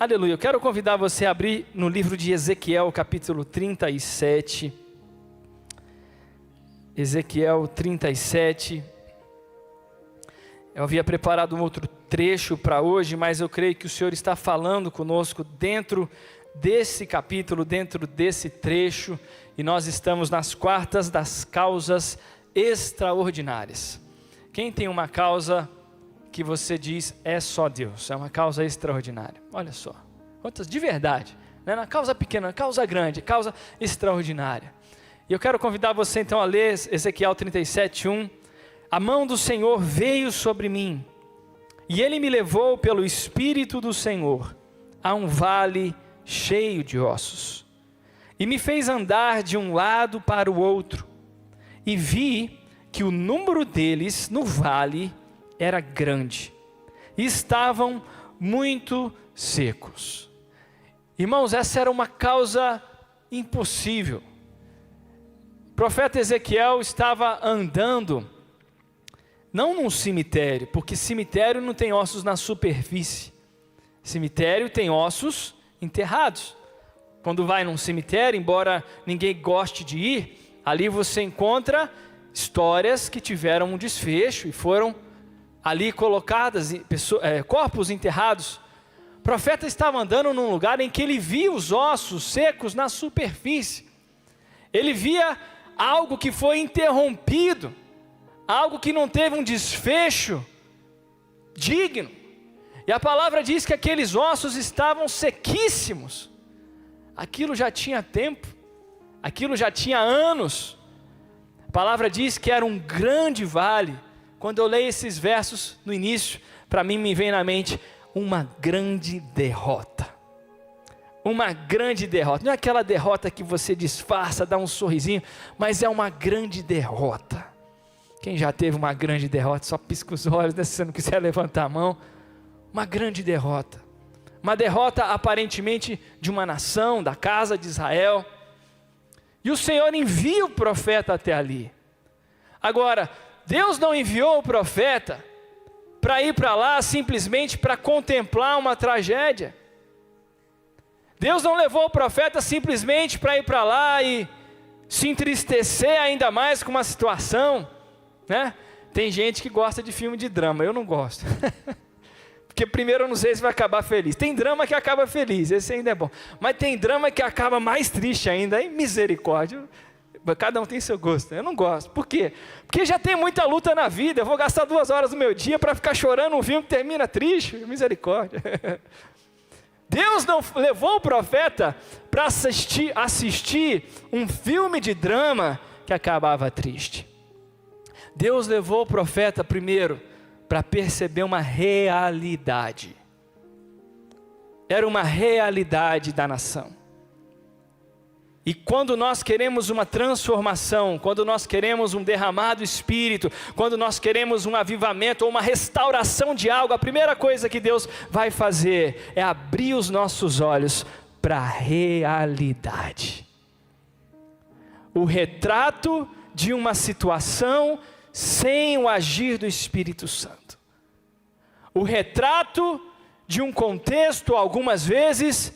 Aleluia, eu quero convidar você a abrir no livro de Ezequiel, capítulo 37. Ezequiel 37. Eu havia preparado um outro trecho para hoje, mas eu creio que o Senhor está falando conosco dentro desse capítulo, dentro desse trecho, e nós estamos nas quartas das causas extraordinárias. Quem tem uma causa que você diz é só Deus, é uma causa extraordinária? Olha só, quantas de verdade, não é na causa pequena, na causa grande, causa extraordinária. E eu quero convidar você então a ler Ezequiel 37:1. A mão do Senhor veio sobre mim, e Ele me levou pelo Espírito do Senhor a um vale cheio de ossos, e me fez andar de um lado para o outro, e vi que o número deles no vale era grande, e estavam muito secos. Irmãos, essa era uma causa impossível. O profeta Ezequiel estava andando, não num cemitério, porque cemitério não tem ossos na superfície, cemitério tem ossos enterrados. Quando vai num cemitério, embora ninguém goste de ir, ali você encontra histórias que tiveram um desfecho e foram ali colocadas, corpos enterrados. O profeta estava andando num lugar em que ele via os ossos secos na superfície. Ele via algo que foi interrompido, algo que não teve um desfecho digno. E a palavra diz que aqueles ossos estavam sequíssimos. Aquilo já tinha tempo, aquilo já tinha anos. A palavra diz que era um grande vale. Quando eu leio esses versos no início, para mim me vem na mente uma grande derrota. Uma grande derrota. Não é aquela derrota que você disfarça, dá um sorrisinho, mas é uma grande derrota. Quem já teve uma grande derrota, só pisca os olhos, né, se você não quiser levantar a mão. Uma grande derrota. Uma derrota aparentemente de uma nação, da casa de Israel. E o Senhor envia o profeta até ali. Agora, Deus não enviou o profeta para ir para lá simplesmente para contemplar uma tragédia. Deus não levou o profeta simplesmente para ir para lá e se entristecer ainda mais com uma situação, né? Tem gente que gosta de filme de drama, eu não gosto. Porque primeiro eu não sei se vai acabar feliz. Tem drama que acaba feliz, esse ainda é bom. Mas tem drama que acaba mais triste ainda, hein? Misericórdia. Cada um tem seu gosto, eu não gosto. Por quê? Porque já tem muita luta na vida. Eu vou gastar 2 horas do meu dia para ficar chorando um filme que termina triste. Misericórdia. Deus não levou o profeta para assistir um filme de drama que acabava triste. Deus levou o profeta primeiro para perceber uma realidade. Era uma realidade da nação. E quando nós queremos uma transformação, quando nós queremos um derramar do Espírito, quando nós queremos um avivamento ou uma restauração de algo, a primeira coisa que Deus vai fazer é abrir os nossos olhos para a realidade. O retrato de uma situação sem o agir do Espírito Santo. O retrato de um contexto, algumas vezes,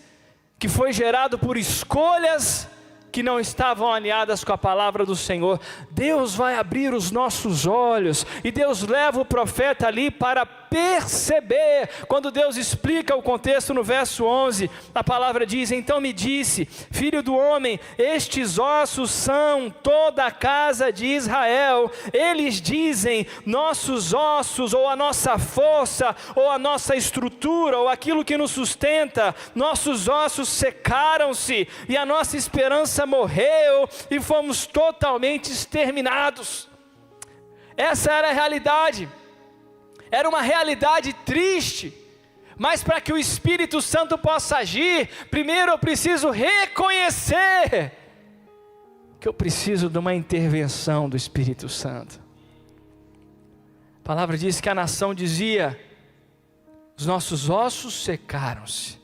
que foi gerado por escolhas que não estavam alinhadas com a palavra do Senhor. Deus vai abrir os nossos olhos, e Deus leva o profeta ali para perceber. Quando Deus explica o contexto no verso 11, a palavra diz: então me disse, filho do homem, estes ossos são toda a casa de Israel. Eles dizem, nossos ossos, ou a nossa força, ou a nossa estrutura, ou aquilo que nos sustenta, nossos ossos secaram-se, e a nossa esperança morreu, e fomos totalmente exterminados. Essa era a realidade. Era uma realidade triste, mas para que o Espírito Santo possa agir, primeiro eu preciso reconhecer que eu preciso de uma intervenção do Espírito Santo. A palavra diz que a nação dizia: os nossos ossos secaram-se,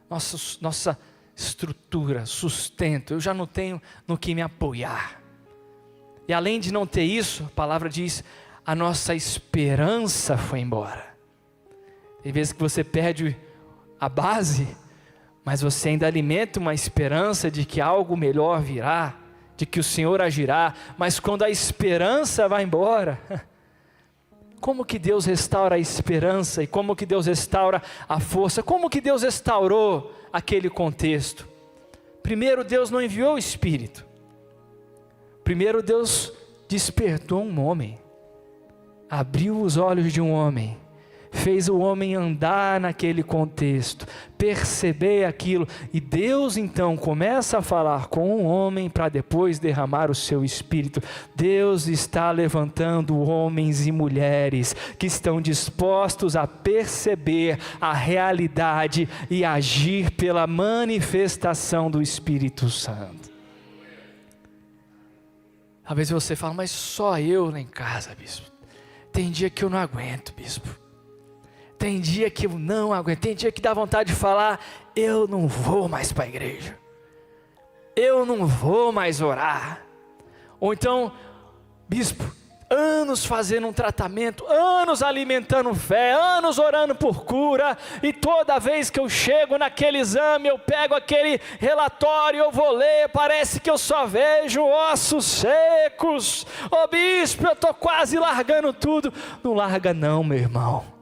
nossa estrutura, sustento, eu já não tenho no que me apoiar. E além de não ter isso, a palavra diz: a nossa esperança foi embora. Tem vezes que você perde a base, mas você ainda alimenta uma esperança de que algo melhor virá, de que o Senhor agirá. Mas quando a esperança vai embora, como que Deus restaura a esperança? E como que Deus restaura a força? Como que Deus restaurou aquele contexto? Primeiro, Deus não enviou o Espírito. Primeiro, Deus despertou um homem, abriu os olhos de um homem, fez o homem andar naquele contexto, perceber aquilo, e Deus então começa a falar com o homem para depois derramar o seu Espírito. Deus está levantando homens e mulheres que estão dispostos a perceber a realidade e agir pela manifestação do Espírito Santo. Talvez você fale, mas só eu lá em casa, bispo. Tem dia que eu não aguento, bispo. Tem dia que eu não aguento, tem dia que dá vontade de falar, eu não vou mais para a igreja, eu não vou mais orar. Ou então, bispo, anos fazendo um tratamento, anos alimentando fé, anos orando por cura, e toda vez que eu chego naquele exame, eu pego aquele relatório, eu vou ler, parece que eu só vejo ossos secos. Ô bispo, eu estou quase largando tudo. Não larga não, meu irmão.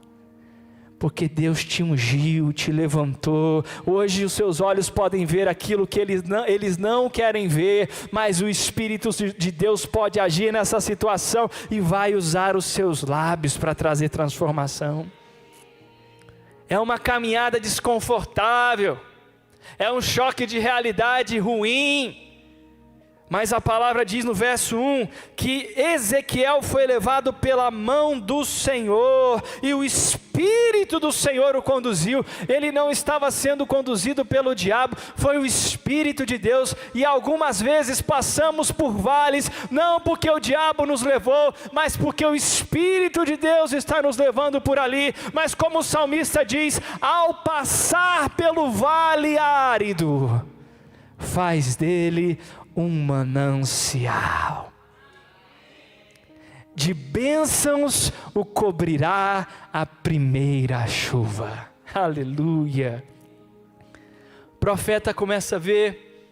Porque Deus te ungiu, te levantou. Hoje os seus olhos podem ver aquilo que eles não querem ver, mas o Espírito de Deus pode agir nessa situação e vai usar os seus lábios para trazer transformação. É uma caminhada desconfortável, é um choque de realidade ruim. Mas a palavra diz no verso 1, que Ezequiel foi levado pela mão do Senhor, e o Espírito do Senhor o conduziu. Ele não estava sendo conduzido pelo diabo, foi o Espírito de Deus. E algumas vezes passamos por vales, não porque o diabo nos levou, mas porque o Espírito de Deus está nos levando por ali. Mas como o salmista diz, ao passar pelo vale árido, faz dele um manancial de bênçãos, o cobrirá a primeira chuva. Aleluia. O profeta começa a ver,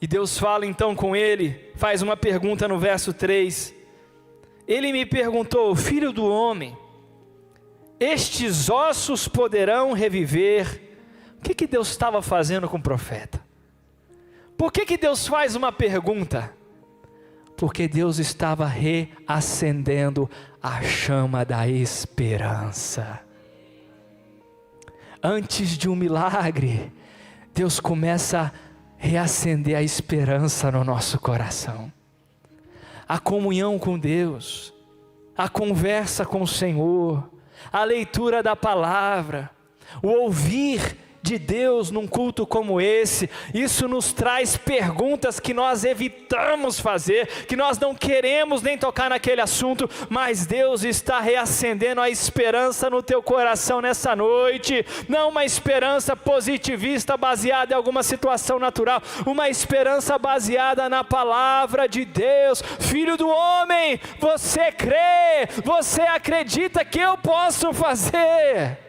e Deus fala então com ele, faz uma pergunta no verso 3. Ele me perguntou, filho do homem, estes ossos poderão reviver? O que Deus estava fazendo com o profeta? Por que Deus faz uma pergunta? Porque Deus estava reacendendo a chama da esperança. Antes de um milagre, Deus começa a reacender a esperança no nosso coração. A comunhão com Deus, a conversa com o Senhor, a leitura da palavra, o ouvir de Deus num culto como esse, isso nos traz perguntas que nós evitamos fazer, que nós não queremos nem tocar naquele assunto, mas Deus está reacendendo a esperança no teu coração nessa noite. Não uma esperança positivista baseada em alguma situação natural, uma esperança baseada na palavra de Deus. Filho do homem, você crê, você acredita que eu posso fazer?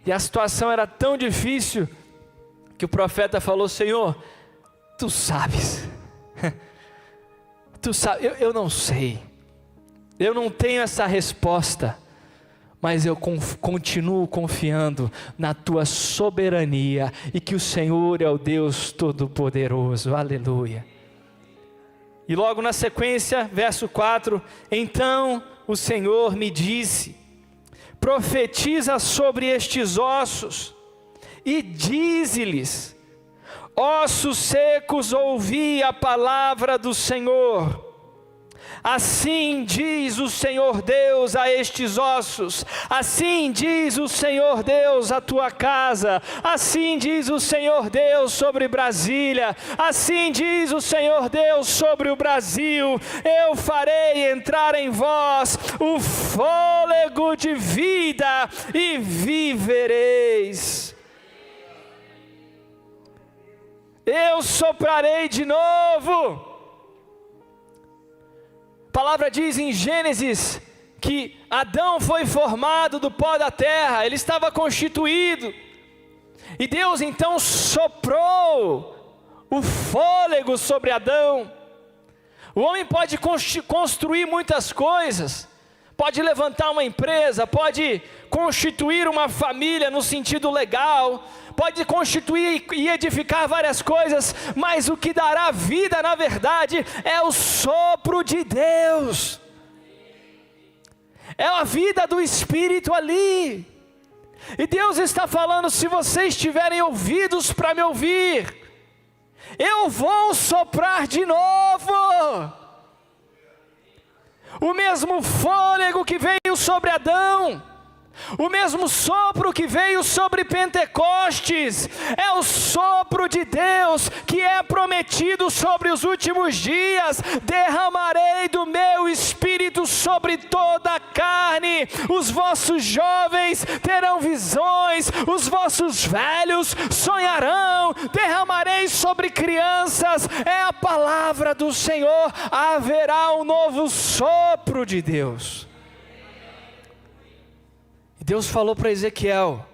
E a situação era tão difícil, que o profeta falou, Senhor, Tu sabes, Tu sabes, eu não sei, eu não tenho essa resposta, mas eu continuo confiando na Tua soberania, e que o Senhor é o Deus Todo-Poderoso, aleluia. E logo na sequência, verso 4, então o Senhor me disse, profetiza sobre estes ossos, e dize-lhes, ossos secos, ouvi a palavra do Senhor. Assim diz o Senhor Deus a estes ossos, assim diz o Senhor Deus à tua casa, assim diz o Senhor Deus sobre Brasília, assim diz o Senhor Deus sobre o Brasil, eu farei entrar em vós o fôlego de vida e vivereis. Eu soprarei de novo. A palavra diz em Gênesis que Adão foi formado do pó da terra, ele estava constituído, e Deus então soprou o fôlego sobre Adão. O homem pode construir muitas coisas, pode levantar uma empresa, pode constituir uma família no sentido legal, pode constituir e edificar várias coisas, mas o que dará vida na verdade é o sopro de Deus, é a vida do Espírito ali. E Deus está falando: se vocês tiverem ouvidos para me ouvir, eu vou soprar de novo. O mesmo fôlego que veio sobre Adão, o mesmo sopro que veio sobre Pentecostes, é o sopro de Deus que é prometido sobre os últimos dias. Derramarei do meu Espírito sobre toda a carne, os vossos jovens terão visões, os vossos velhos sonharão, derramarei sobre crianças, é a palavra do Senhor, haverá um novo sopro de Deus. Deus falou para Ezequiel: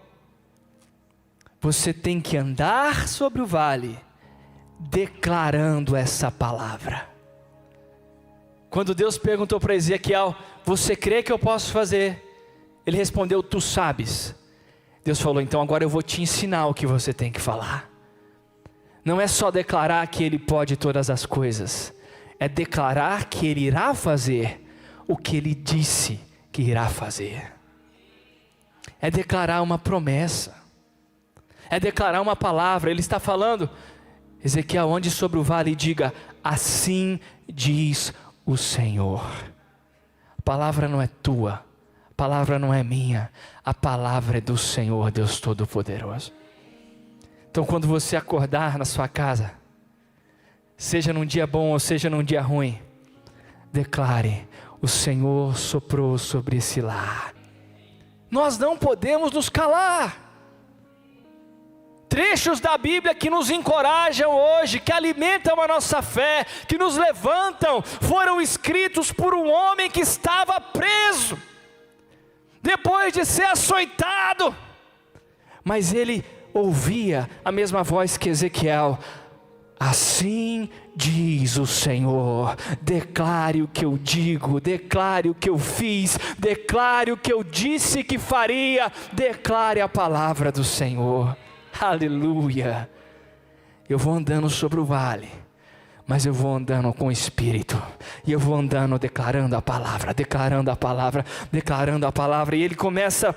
você tem que andar sobre o vale, declarando essa palavra. Quando Deus perguntou para Ezequiel: você crê que eu posso fazer? Ele respondeu: tu sabes. Deus falou: então agora eu vou te ensinar o que você tem que falar. Não é só declarar que Ele pode todas as coisas, é declarar que Ele irá fazer o que Ele disse que irá fazer. É declarar uma promessa, é declarar uma palavra. Ele está falando: Ezequiel, ande sobre o vale e diga: assim diz o Senhor. A palavra não é tua, a palavra não é minha, a palavra é do Senhor, Deus Todo-Poderoso. Então quando você acordar na sua casa, seja num dia bom ou seja num dia ruim, declare: o Senhor soprou sobre esse lar. Nós não podemos nos calar. Trechos da Bíblia que nos encorajam hoje, que alimentam a nossa fé, que nos levantam, foram escritos por um homem que estava preso, depois de ser açoitado, mas ele ouvia a mesma voz que Ezequiel: assim diz o Senhor, declare o que eu digo, declare o que eu fiz, declare o que eu disse que faria, declare a palavra do Senhor. Aleluia. Eu vou andando sobre o vale, mas eu vou andando com o Espírito, e eu vou andando declarando a palavra, declarando a palavra, declarando a palavra. E ele começa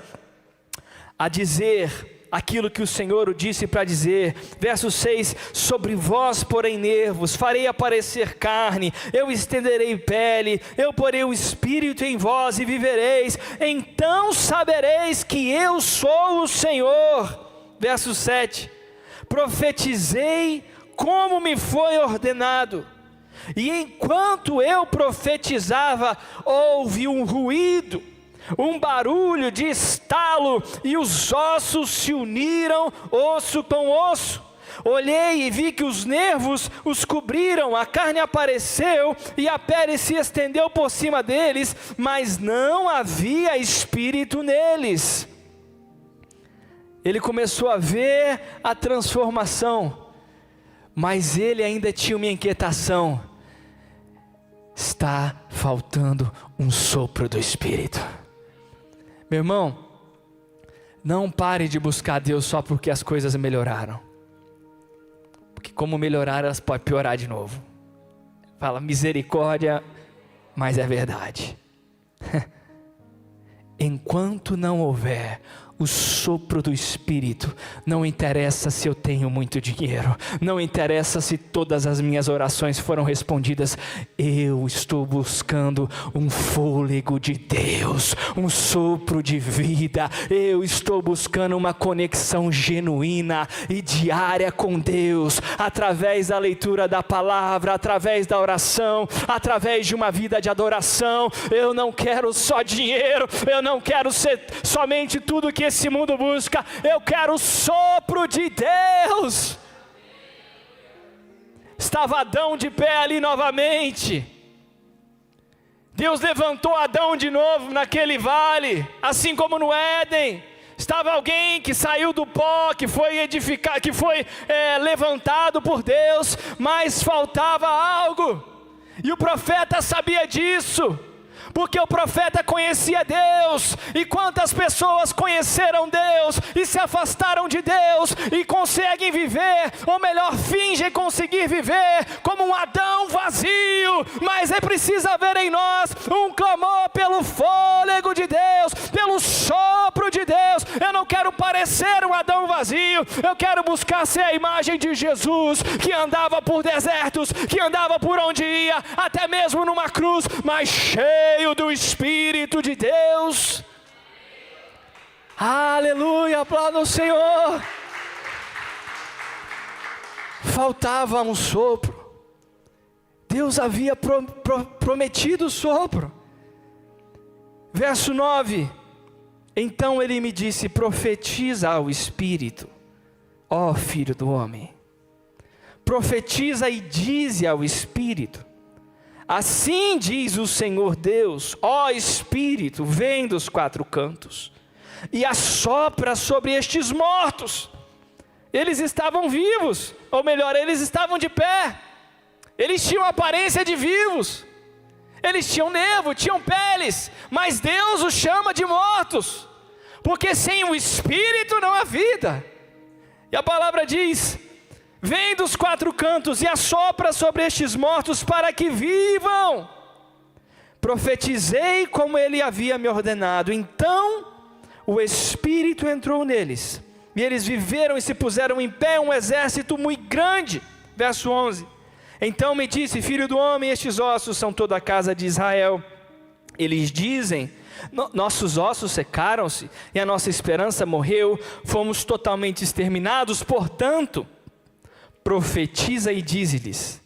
a dizer aquilo que o Senhor o disse para dizer. Verso 6: sobre vós porém nervos, farei aparecer carne, eu estenderei pele, eu porei o Espírito em vós e vivereis, então sabereis que eu sou o Senhor. Verso 7: profetizei como me foi ordenado, e enquanto eu profetizava, houve um ruído, um barulho de estalo, e os ossos se uniram, osso com osso. Olhei e vi que os nervos os cobriram, a carne apareceu e a pele se estendeu por cima deles, mas não havia espírito neles. Ele começou a ver a transformação, mas ele ainda tinha uma inquietação: está faltando um sopro do Espírito. Meu irmão, não pare de buscar Deus só porque as coisas melhoraram, porque como melhorar, elas podem piorar de novo. Fala misericórdia, mas é verdade. Enquanto não houver o sopro do Espírito, não interessa se eu tenho muito dinheiro, não interessa se todas as minhas orações foram respondidas, eu estou buscando um fôlego de Deus, um sopro de vida. Eu estou buscando uma conexão genuína e diária com Deus, através da leitura da palavra, através da oração, através de uma vida de adoração. Eu não quero só dinheiro, eu não quero ser somente tudo que esse mundo busca, eu quero o sopro de Deus. Estava Adão de pé ali novamente, Deus levantou Adão de novo naquele vale, assim como no Éden. Estava alguém que saiu do pó, que foi edificado, que foi levantado por Deus, mas faltava algo. E o profeta sabia disso, porque o profeta conhecia Deus. E quantas pessoas conheceram Deus e se afastaram de Deus e conseguem viver, ou melhor, fingem conseguir viver como um Adão vazio. Mas é preciso haver em nós um clamor pelo fôlego de Deus, pelo sopro de Deus. Eu não quero parecer um Adão vazio, eu quero buscar ser a imagem de Jesus, que andava por desertos, que andava por onde ia, até mesmo numa cruz, mas cheio do Espírito de Deus. Aleluia, aplauda o Senhor. Faltava um sopro. Deus havia prometido o sopro. Verso 9: então ele me disse: profetiza ao Espírito, ó filho do homem. Profetiza e dize ao Espírito: assim diz o Senhor Deus, ó Espírito, vem dos quatro cantos e assopra sobre estes mortos. Eles estavam vivos, ou melhor, eles estavam de pé. Eles tinham aparência de vivos, eles tinham nervo, tinham peles, mas Deus os chama de mortos, porque sem o Espírito não há vida. E a palavra diz: vem dos quatro cantos e assopra sobre estes mortos para que vivam. Profetizei como ele havia me ordenado. Então o Espírito entrou neles, e eles viveram e se puseram em pé um exército muito grande. Verso 11: então me disse: filho do homem, estes ossos são toda a casa de Israel. Eles dizem: nossos ossos secaram-se e a nossa esperança morreu, fomos totalmente exterminados. Portanto, profetiza e dize-lhes: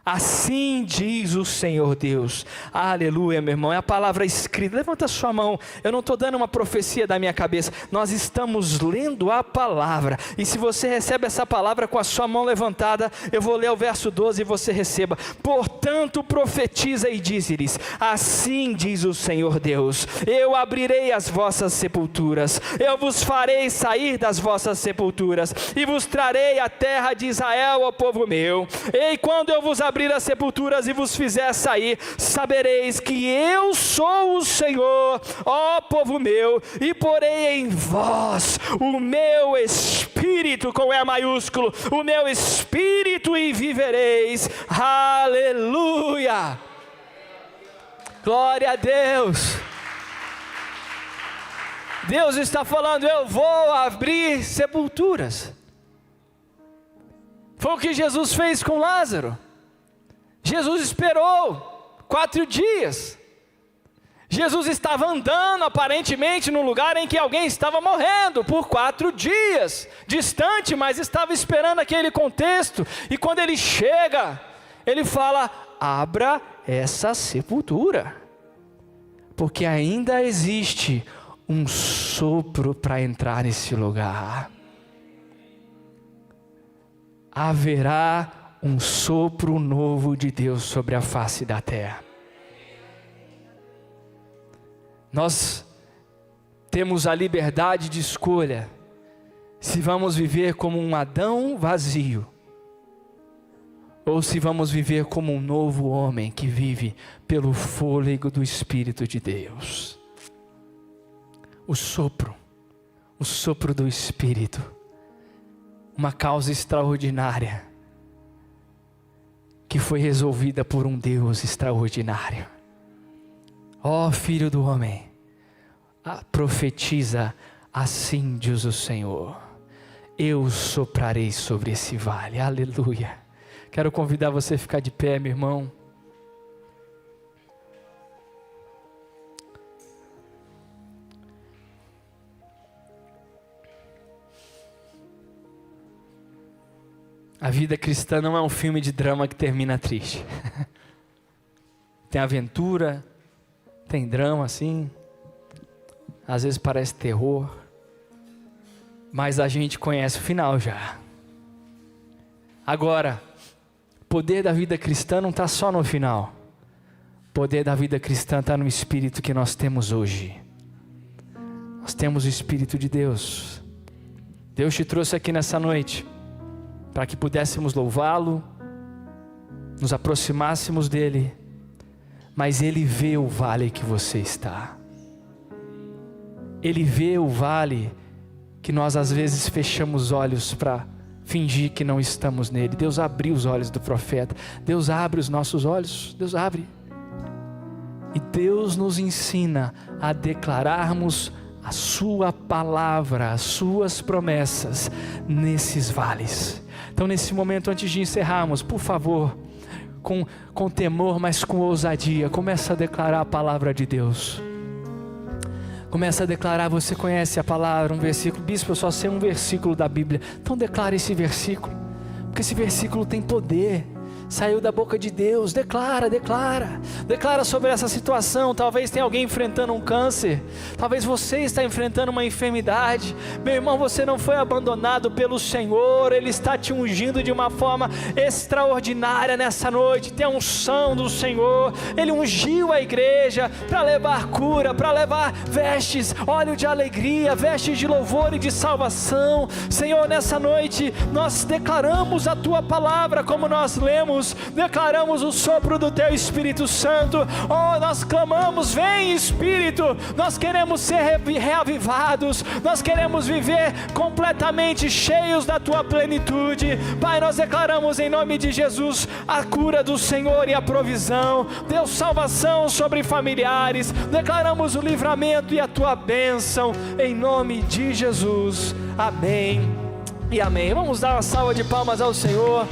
assim diz o Senhor Deus. Aleluia, meu irmão, é a palavra escrita. Levanta sua mão. Eu não estou dando uma profecia da minha cabeça, nós estamos lendo a palavra. E se você recebe essa palavra com a sua mão levantada, eu vou ler o verso 12 e você receba. Portanto, profetiza e dize-lhes: assim diz o Senhor Deus, eu abrirei as vossas sepulturas, eu vos farei sair das vossas sepulturas, e vos trarei a terra de Israel, ó povo meu. E quando eu vos abrir as sepulturas e vos fizer sair, sabereis que eu sou o Senhor, ó povo meu, e porei em vós o meu Espírito, com E maiúsculo, o meu Espírito, e vivereis. Aleluia, glória a Deus. Deus está falando: eu vou abrir sepulturas. Foi o que Jesus fez com Lázaro. Jesus esperou 4 dias. Jesus estava andando aparentemente num lugar em que alguém estava morrendo por 4 dias, distante, mas estava esperando aquele contexto. E quando ele chega, ele fala: abra essa sepultura, porque ainda existe um sopro para entrar nesse lugar. Haverá um sopro novo de Deus sobre a face da terra. Nós temos a liberdade de escolha se vamos viver como um Adão vazio, ou se vamos viver como um novo homem que vive pelo fôlego do Espírito de Deus. O sopro do Espírito, uma causa extraordinária, que foi resolvida por um Deus extraordinário. Ó filho do homem, profetiza: assim diz o Senhor, eu soprarei sobre esse vale. Aleluia. Quero convidar você a ficar de pé, meu irmão. A vida cristã não é um filme de drama que termina triste. Tem aventura, tem drama assim, às vezes parece terror, mas a gente conhece o final já. Agora, o poder da vida cristã não está só no final. O poder da vida cristã está no Espírito que nós temos hoje. Nós temos o Espírito de Deus. Deus te trouxe aqui nessa noite para que pudéssemos louvá-lo, nos aproximássemos dele, mas ele vê o vale que você está. Ele vê o vale que nós às vezes fechamos os olhos para fingir que não estamos nele. Deus abriu os olhos do profeta. Deus abre os nossos olhos. Deus abre. E Deus nos ensina a declararmos a sua palavra, as suas promessas nesses vales. Então nesse momento, antes de encerrarmos, por favor, com temor, mas com ousadia, começa a declarar a palavra de Deus. Começa a declarar. Você conhece a palavra, um versículo. Bispo, eu só sei um versículo da Bíblia. Então declara esse versículo, porque esse versículo tem poder. Saiu da boca de Deus. Declara sobre essa situação. Talvez tenha alguém enfrentando um câncer, talvez você está enfrentando uma enfermidade. Meu irmão, você não foi abandonado pelo Senhor. Ele está te ungindo de uma forma extraordinária nessa noite. Tem a unção do Senhor. Ele ungiu a igreja para levar cura, para levar vestes, óleo de alegria, vestes de louvor e de salvação. Senhor, nessa noite nós declaramos a tua palavra, como nós lemos. Declaramos o sopro do teu Espírito Santo. Oh, nós clamamos: vem Espírito. Nós queremos ser reavivados. Nós queremos viver completamente cheios da tua plenitude. Pai, nós declaramos em nome de Jesus a cura do Senhor e a provisão. Deus, salvação sobre familiares. Declaramos o livramento e a tua bênção em nome de Jesus. Amém e amém. Vamos dar uma salva de palmas ao Senhor.